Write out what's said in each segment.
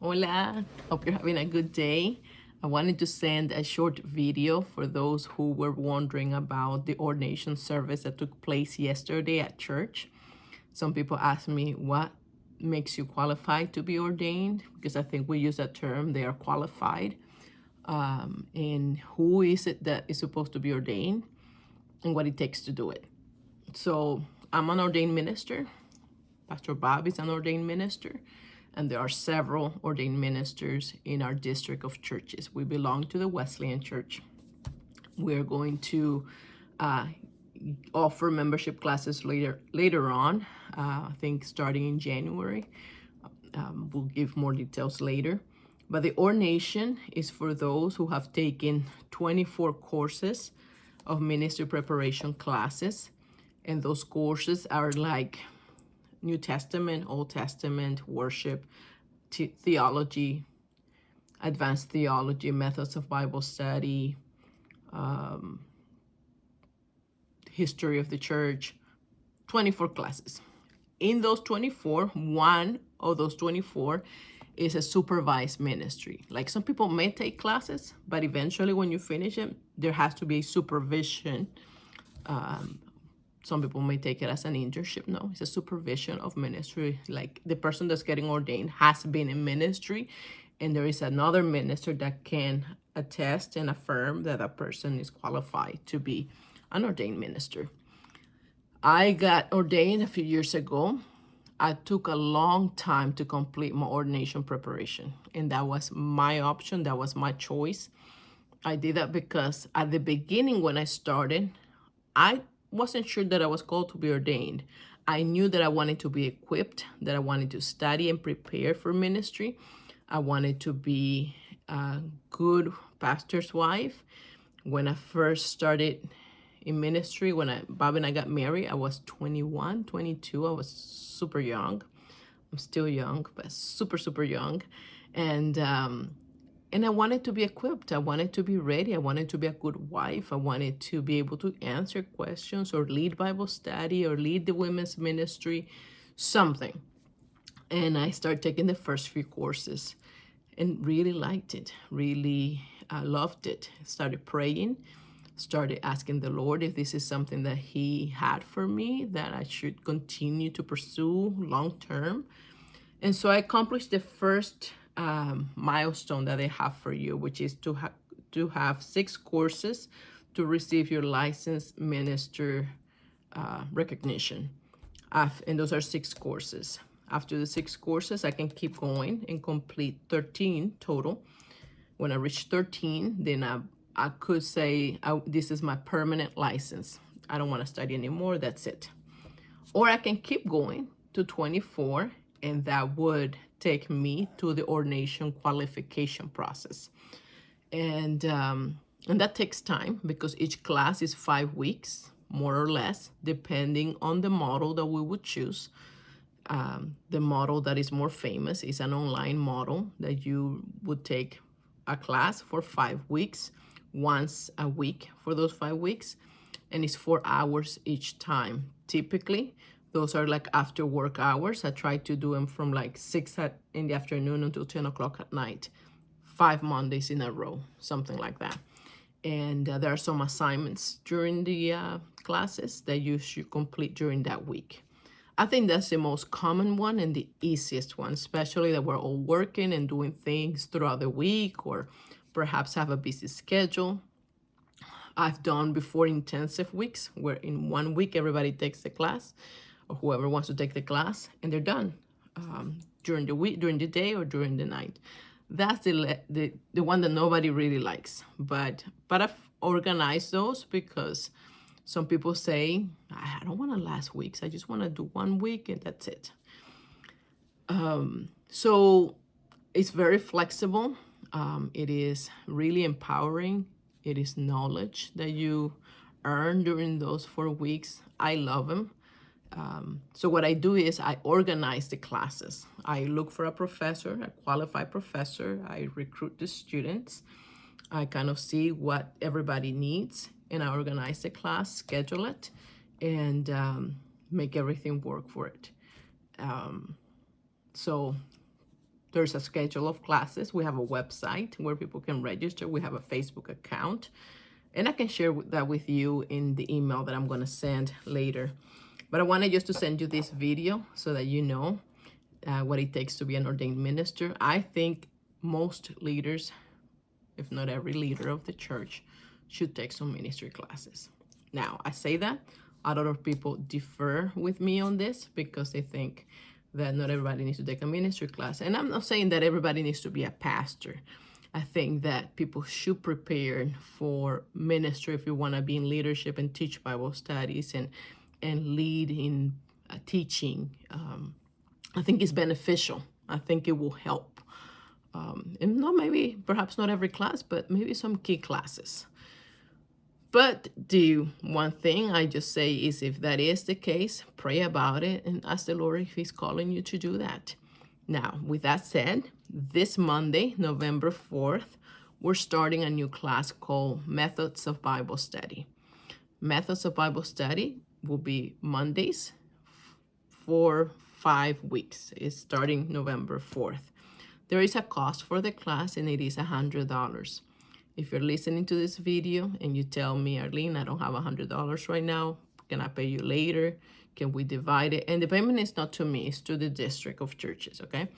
Hola, hope you're having a good day. I wanted to send a short video for those who were wondering about the ordination service that took place yesterday at church. Some people ask me what makes you qualified to be ordained, because I think we use that term, they are qualified. And who is it that is supposed to be ordained and what it takes to do it. So I'm an ordained minister. Pastor Bob is an ordained minister, and there are several ordained ministers in our district of churches. We belong to the Wesleyan Church. We're going to offer membership classes later on, I think starting in January. We'll give more details later. But the ordination is for those who have taken 24 courses of ministry preparation classes. And those courses are like New Testament, Old Testament, worship, theology, advanced theology, methods of Bible study, history of the church, 24 classes. In those 24, one of those 24 is a supervised ministry. Like some people may take classes, but eventually when you finish it, there has to be supervision. Some people may take it as an internship. No, it's a supervision of ministry. Like the person that's getting ordained has been in ministry, and there is another minister that can attest and affirm that a person is qualified to be an ordained minister. I got ordained a few years ago. I took a long time to complete my ordination preparation, and that was my option. That was my choice. I did that because at the beginning when I started, I wasn't sure that I was called to be ordained. I knew that I wanted to be equipped, that I wanted to study and prepare for ministry. I wanted to be a good pastor's wife. When I first started in ministry, when Bob and I got married, I was 21, 22. I was super young. I'm still young, but super young. And I wanted to be equipped. I wanted to be ready. I wanted to be a good wife. I wanted to be able to answer questions or lead Bible study or lead the women's ministry, something. And I started taking the first few courses and really liked it, really loved it. Started praying, started asking the Lord if this is something that He had for me, that I should continue to pursue long term. And so I accomplished the first milestone that they have for you, which is to have 6 courses to receive your licensed minister recognition. And those are 6 courses. After the 6 courses, I can keep going and complete 13 total. When I reach 13, then I could say, this is my permanent license. I don't want to study anymore. That's it. Or I can keep going to 24, and that would take me to the ordination qualification process. And that takes time because each class is 5 weeks, more or less, depending on the model that we would choose. The model that is more famous is an online model that you would take a class for 5 weeks, once a week for those 5 weeks, and it's 4 hours each time. Typically, those are like after work hours. I try to do them from like 6 in the afternoon until 10 o'clock at night, 5 Mondays in a row, something like that. And there are some assignments during the classes that you should complete during that week. I think that's the most common one and the easiest one, especially that we're all working and doing things throughout the week or perhaps have a busy schedule. I've done before intensive weeks where in 1 week everybody takes the class, or whoever wants to take the class, and they're done during the week, during the day, or during the night. That's the one that nobody really likes. But I've organized those because some people say, I don't want to last weeks. I just want to do 1 week and that's it. So it's very flexible. It is really empowering. It is knowledge that you earn during those 4 weeks. I love them. So what I do is I organize the classes. I look for a professor, a qualified professor. I recruit the students. I kind of see what everybody needs, and I organize the class, schedule it, and make everything work for it. So There's a schedule of classes. We have a website where people can register. We have a Facebook account. And I can share that with you in the email that I'm going to send later. But I wanted just to send you this video so that you know what it takes to be an ordained minister. I think most leaders, if not every leader of the church, should take some ministry classes. Now, I say that. A lot of people differ with me on this because they think that not everybody needs to take a ministry class. And I'm not saying that everybody needs to be a pastor. I think that people should prepare for ministry if you want to be in leadership and teach Bible studies and lead in teaching. I think it's beneficial. I think it will help. And perhaps not every class, but maybe some key classes. But the one thing I just say is if that is the case, pray about it and ask the Lord if he's calling you to do that. Now, with that said, this Monday, November 4th, we're starting a new class called Methods of Bible Study. Methods of Bible Study will be Mondays for 5 weeks. It's starting November 4th. There is a cost for the class, and it is $100. If you're listening to this video and you tell me, Arlene, I don't have $100 right now, can I pay you later? Can we divide it? And the payment is not to me, it's to the district of churches, okay?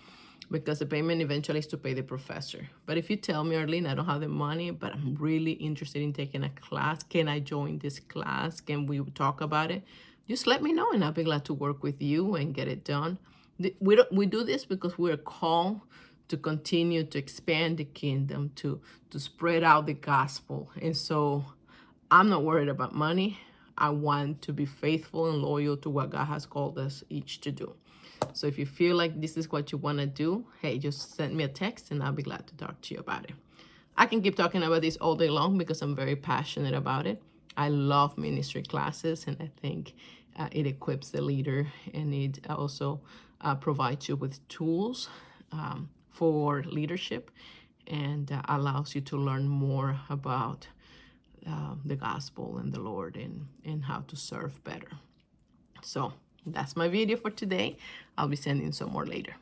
Because the payment eventually is to pay the professor. But if you tell me, Arlene, I don't have the money, but I'm really interested in taking a class, can I join this class? Can we talk about it? Just let me know, and I'll be glad to work with you and get it done. We do this because we're called to continue to expand the kingdom, to spread out the gospel. And so I'm not worried about money. I want to be faithful and loyal to what God has called us each to do. So if you feel like this is what you want to do, hey, just send me a text and I'll be glad to talk to you about it. I can keep talking about this all day long because I'm very passionate about it. I love ministry classes, and I think it equips the leader, and it also provides you with tools for leadership, and allows you to learn more about the gospel and the Lord, and how to serve better. So that's my video for today. I'll be sending some more later.